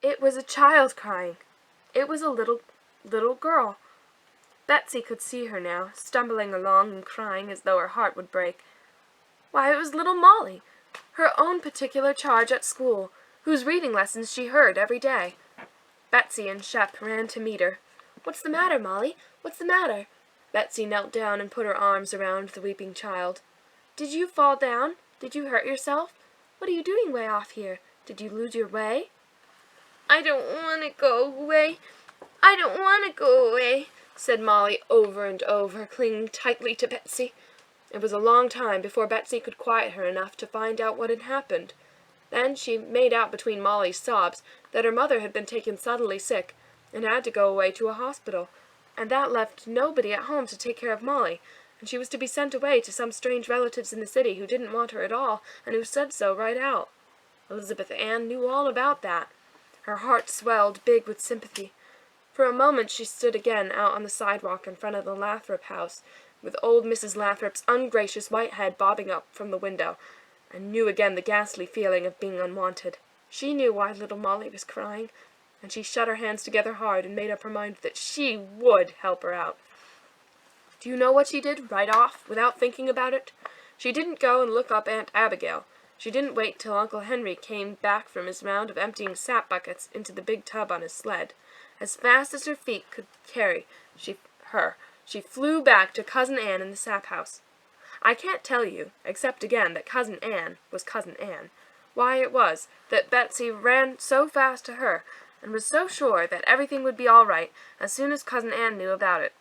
It was a child crying. It was a little girl. Betsy could see her now, stumbling along and crying as though her heart would break. Why, it was little Molly, her own particular charge at school, whose reading lessons she heard every day. Betsy and Shep ran to meet her. "What's the matter, Molly? What's the matter?" Betsy knelt down and put her arms around the weeping child. "Did you fall down? Did you hurt yourself? What are you doing way off here? Did you lose your way?" "I don't want to go away. I don't want to go away," said Molly over and over, clinging tightly to Betsy. It was a long time before Betsy could quiet her enough to find out what had happened. Then she made out between Molly's sobs that her mother had been taken suddenly sick and had to go away to a hospital, and that left nobody at home to take care of Molly, and she was to be sent away to some strange relatives in the city who didn't want her at all and who said so right out. Elizabeth Ann knew all about that. Her heart swelled big with sympathy. For a moment she stood again out on the sidewalk in front of the Lathrop house, with old Mrs. Lathrop's ungracious white head bobbing up from the window, and knew again the ghastly feeling of being unwanted. She knew why little Molly was crying, and she shut her hands together hard and made up her mind that she would help her out. Do you know what she did right off, without thinking about it? She didn't go and look up Aunt Abigail. She didn't wait till Uncle Henry came back from his round of emptying sap buckets into the big tub on his sled. As fast as her feet could carry she flew back to Cousin Ann in the sap house. I can't tell you, except again that Cousin Ann was Cousin Ann, why it was that Betsy ran so fast to her, and was so sure that everything would be all right as soon as Cousin Ann knew about it.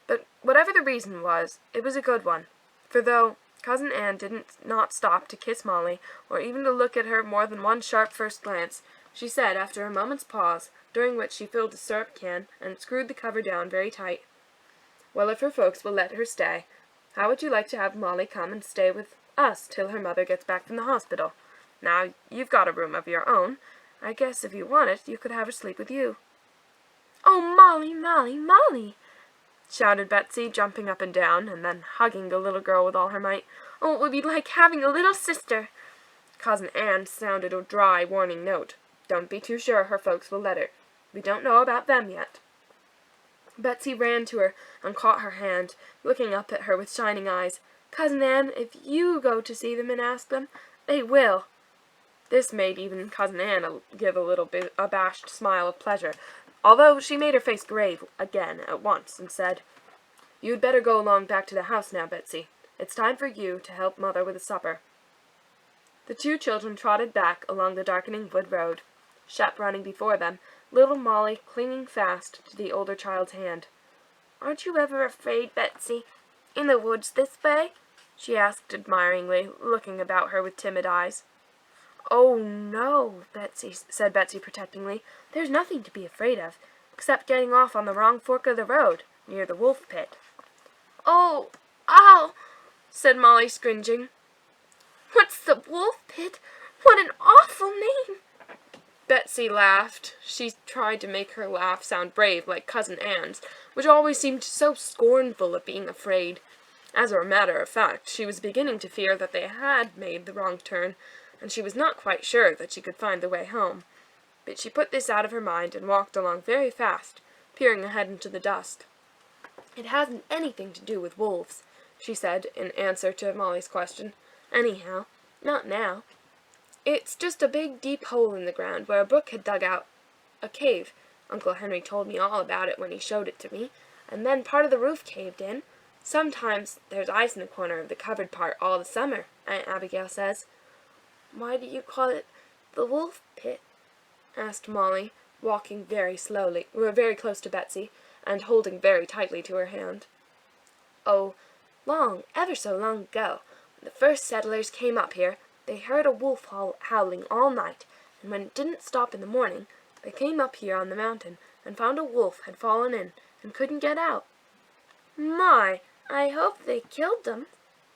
But whatever the reason was, it was a good one, for though Cousin Ann didn't not stop to kiss Molly, or even to look at her more than one sharp first glance, she said, after a moment's pause, during which she filled a syrup can and screwed the cover down very tight, "Well, if her folks will let her stay, how would you like to have Molly come and stay with us till her mother gets back from the hospital? Now, you've got a room of your own. I guess if you want it, you could have her sleep with you." "Oh, Molly, Molly, Molly!" shouted Betsy, jumping up and down, and then hugging the little girl with all her might. "Oh, it would be like having a little sister." Cousin Ann sounded a dry, warning note. "Don't be too sure her folks will let her. We don't know about them yet." Betsy ran to her and caught her hand, looking up at her with shining eyes. "Cousin Ann, if you go to see them and ask them, they will." This made even Cousin Ann give a little bit abashed smile of pleasure, although she made her face grave again at once and said, "You'd better go along back to the house now, Betsy. It's time for you to help Mother with the supper." The two children trotted back along the darkening wood road, Shep running before them, little Molly clinging fast to the older child's hand. "Aren't you ever afraid, Betsy, in the woods this way?" she asked admiringly, looking about her with timid eyes. "Oh, no," said Betsy protectingly. "There's nothing to be afraid of, except getting off on the wrong fork of the road, near the wolf pit." "Oh, ow!" said Molly, scringing. "What's the wolf pit? What an awful name!" Betsy laughed. She tried to make her laugh sound brave like Cousin Ann's, which always seemed so scornful of being afraid. As a matter of fact, she was beginning to fear that they had made the wrong turn, and she was not quite sure that she could find the way home. But she put this out of her mind and walked along very fast, peering ahead into the dusk. "It hasn't anything to do with wolves," she said in answer to Molly's question. "Anyhow, not now. It's just a big, deep hole in the ground where a brook had dug out a cave. Uncle Henry told me all about it when he showed it to me, and then part of the roof caved in. Sometimes there's ice in the corner of the covered part all the summer, Aunt Abigail says." "Why do you call it the wolf pit?" asked Molly, walking very slowly, very close to Betsy, and holding very tightly to her hand. "Oh, ever so long ago, when the first settlers came up here, they heard a wolf howling all night, and when it didn't stop in the morning, they came up here on the mountain and found a wolf had fallen in and couldn't get out." "My, I hope they killed them,"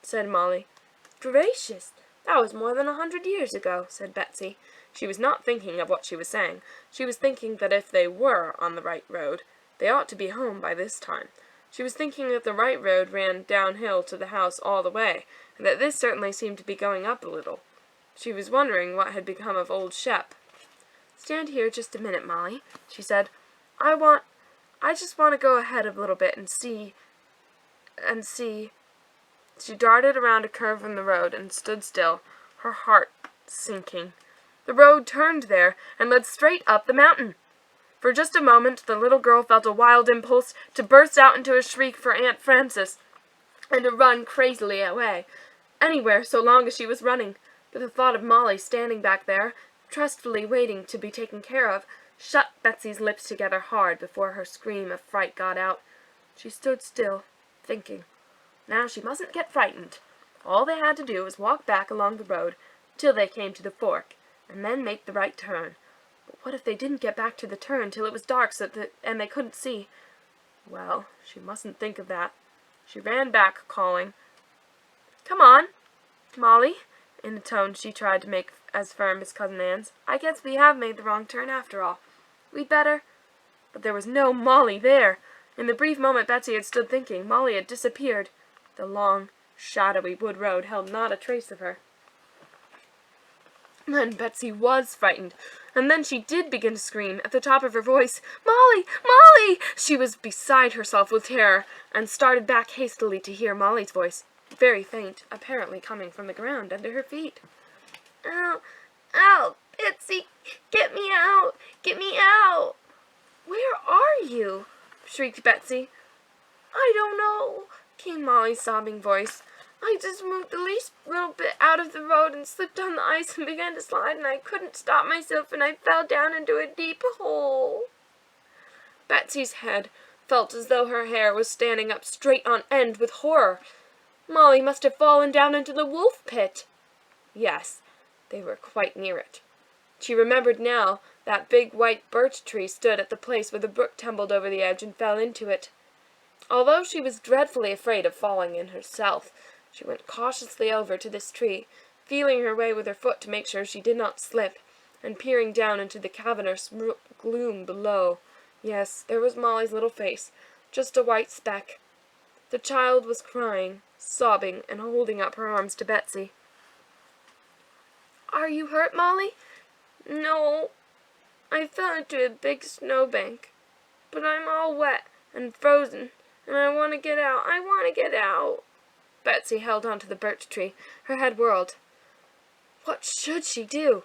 said Molly. "Gracious, that was more than 100 years ago," said Betsy. She was not thinking of what she was saying. She was thinking that if they were on the right road, they ought to be home by this time. She was thinking that the right road ran downhill to the house all the way, and that this certainly seemed to be going up a little. She was wondering what had become of old Shep. "Stand here just a minute, Molly," she said. I just want to go ahead a little bit and see. She darted around a curve in the road and stood still, her heart sinking. The road turned there and led straight up the mountain. For just a moment, the little girl felt a wild impulse to burst out into a shriek for Aunt Frances and to run crazily away, anywhere so long as she was running. But the thought of Molly standing back there, trustfully waiting to be taken care of, shut Betsy's lips together hard before her scream of fright got out. She stood still, thinking. Now she mustn't get frightened. All they had to do was walk back along the road till they came to the fork, and then make the right turn. But what if they didn't get back to the turn till it was dark and they couldn't see? Well, she mustn't think of that. She ran back, calling, "Come on, Molly," in a tone she tried to make as firm as Cousin Anne's. "I guess we have made the wrong turn after all. We'd better—" But there was no Molly there. In the brief moment Betsy had stood thinking, Molly had disappeared. The long, shadowy wood road held not a trace of her. Then Betsy was frightened, and then she did begin to scream at the top of her voice, "Molly! Molly!" She was beside herself with terror, and started back hastily to hear Molly's voice, very faint, apparently coming from the ground under her feet. "Ow! Ow! Betsy! Get me out! Get me out!" "Where are you?" shrieked Betsy. "I don't know," came Molly's sobbing voice. "I just moved the least little bit out of the road and slipped on the ice and began to slide, and I couldn't stop myself, and I fell down into a deep hole." Betsy's head felt as though her hair was standing up straight on end with horror. Molly must have fallen down into the wolf pit. Yes, they were quite near it. She remembered now that big white birch tree stood at the place where the brook tumbled over the edge and fell into it. Although she was dreadfully afraid of falling in herself, she went cautiously over to this tree, feeling her way with her foot to make sure she did not slip, and peering down into the cavernous gloom below. Yes, there was Molly's little face, just a white speck. The child was crying, sobbing, and holding up her arms to Betsy. "Are you hurt, Molly?" "No. I fell into a big snowbank. But I'm all wet and frozen, and I want to get out. I want to get out." Betsy held on to the birch tree. Her head whirled. What should she do?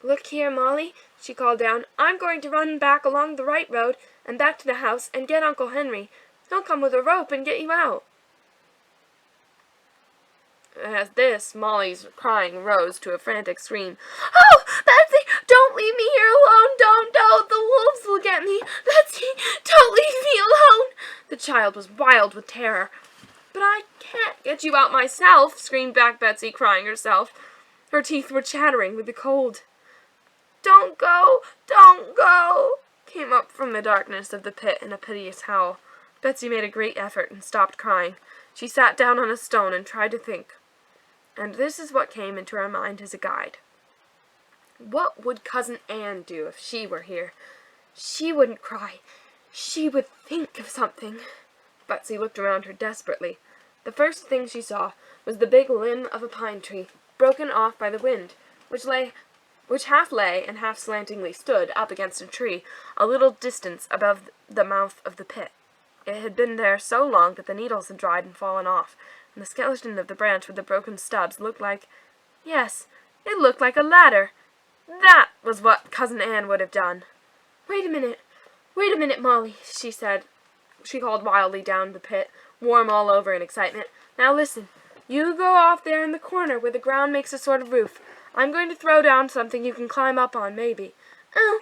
"Look here, Molly," she called down. "I'm going to run back along the right road and back to the house and get Uncle Henry. He'll come with a rope and get you out." At this, Molly's crying rose to a frantic scream. "Oh, Betsy, don't leave me here alone! Don't! The wolves will get me! Betsy, don't leave me alone!" The child was wild with terror. "But I can't get you out myself," screamed back Betsy, crying herself. Her teeth were chattering with the cold. "Don't go! Don't go!" came up from the darkness of the pit in a piteous howl. Betsy made a great effort and stopped crying. She sat down on a stone and tried to think. And this is what came into her mind as a guide. What would Cousin Anne do if she were here? She wouldn't cry. She would think of something. Betsy looked around her desperately. The first thing she saw was the big limb of a pine tree, broken off by the wind, which half lay and half slantingly stood up against a tree a little distance above the mouth of the pit. It had been there so long that the needles had dried and fallen off, and the skeleton of the branch with the broken stubs looked like— yes, it looked like a ladder. That was what Cousin Anne would have done. Wait a minute, Molly," she said. She called wildly down the pit, warm all over in excitement. "Now listen. You go off there in the corner where the ground makes a sort of roof. I'm going to throw down something you can climb up on, maybe." "Oh,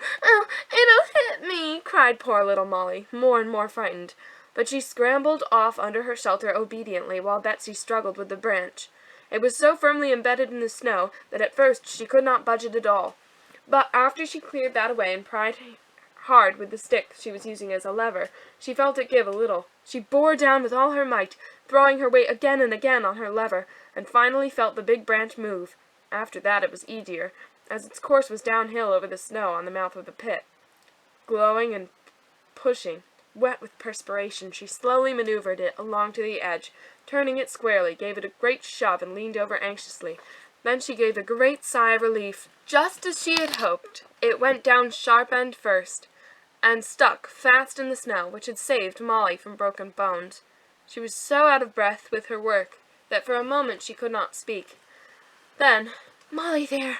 it'll hit me," cried poor little Molly, more and more frightened. But she scrambled off under her shelter obediently while Betsy struggled with the branch. It was so firmly embedded in the snow that at first she could not budge it at all. But after she cleared that away and pried hard with the stick she was using as a lever, she felt it give a little. She bore down with all her might, throwing her weight again and again on her lever, and finally felt the big branch move. After that it was easier, as its course was downhill over the snow on the mouth of the pit. Glowing and pushing, wet with perspiration, she slowly maneuvered it along to the edge, turning it squarely, gave it a great shove, and leaned over anxiously. Then she gave a great sigh of relief. Just as she had hoped, It went down sharp end first, and stuck fast in the snow, which had saved Molly from broken bones. She was so out of breath with her work that for a moment she could not speak. Then, "Molly, there.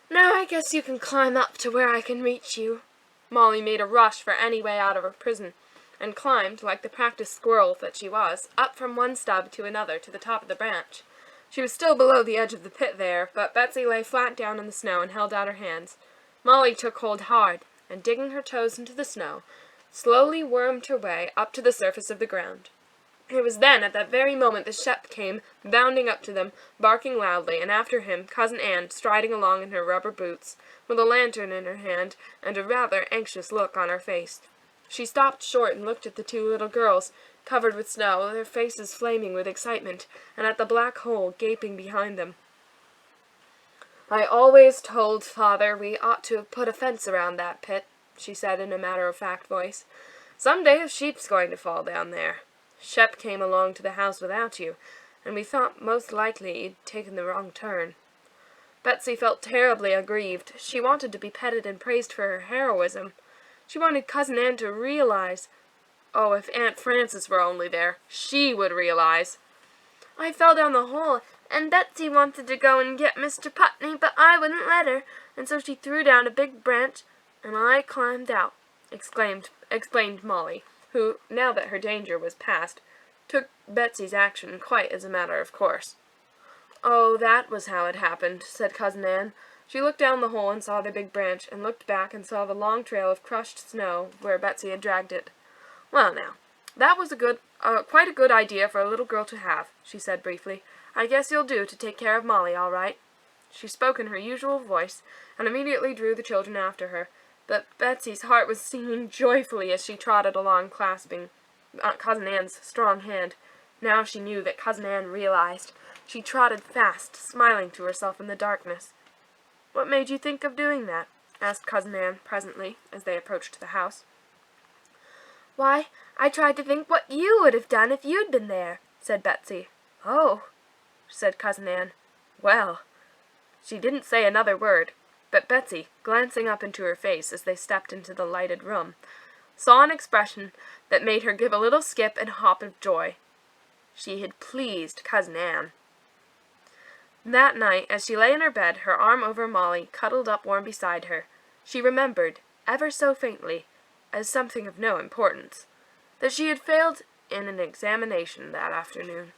Now I guess you can climb up to where I can reach you." Molly made a rush for any way out of her prison, and climbed, like the practiced squirrel that she was, up from one stub to another to the top of the branch. She was still below the edge of the pit there, but Betsy lay flat down in the snow and held out her hands. Molly took hold hard, and digging her toes into the snow, slowly wormed her way up to the surface of the ground. It was then, at that very moment, that Shep came bounding up to them, barking loudly, and after him Cousin Anne, striding along in her rubber boots, with a lantern in her hand and a rather anxious look on her face. She stopped short and looked at the two little girls, covered with snow, their faces flaming with excitement, and at the black hole gaping behind them. "I always told Father we ought to have put a fence around that pit," she said in a matter-of-fact voice. "Some day a sheep's going to fall down there. Shep came along to the house without you, and we thought most likely you'd taken the wrong turn." Betsy felt terribly aggrieved. She wanted to be petted and praised for her heroism. She wanted Cousin Anne to realize. Oh, if Aunt Frances were only there, she would realize. "I fell down the hole, and Betsy wanted to go and get Mr. Putney, but I wouldn't let her, and so she threw down a big branch, and I climbed out," explained Molly, who, now that her danger was past, took Betsy's action quite as a matter of course. "Oh, that was how it happened," said Cousin Anne. She looked down the hole and saw the big branch, and looked back and saw the long trail of crushed snow where Betsy had dragged it. "Well, now, that was quite a good idea for a little girl to have," she said briefly. "I guess you'll do to take care of Molly, all right." She spoke in her usual voice, and immediately drew the children after her, but Betsy's heart was singing joyfully as she trotted along, clasping Cousin Anne's strong hand. Now she knew that Cousin Anne realized. She trotted fast, smiling to herself in the darkness. "What made you think of doing that?" asked Cousin Anne presently, as they approached the house. "Why, I tried to think what you would have done if you'd been there," said Betsy. "Oh," said Cousin Anne. "Well." She didn't say another word, but Betsy, glancing up into her face as they stepped into the lighted room, saw an expression that made her give a little skip and hop of joy. She had pleased Cousin Anne. That night, as she lay in her bed, her arm over Molly, cuddled up warm beside her, she remembered, ever so faintly, as something of no importance, that she had failed in an examination that afternoon.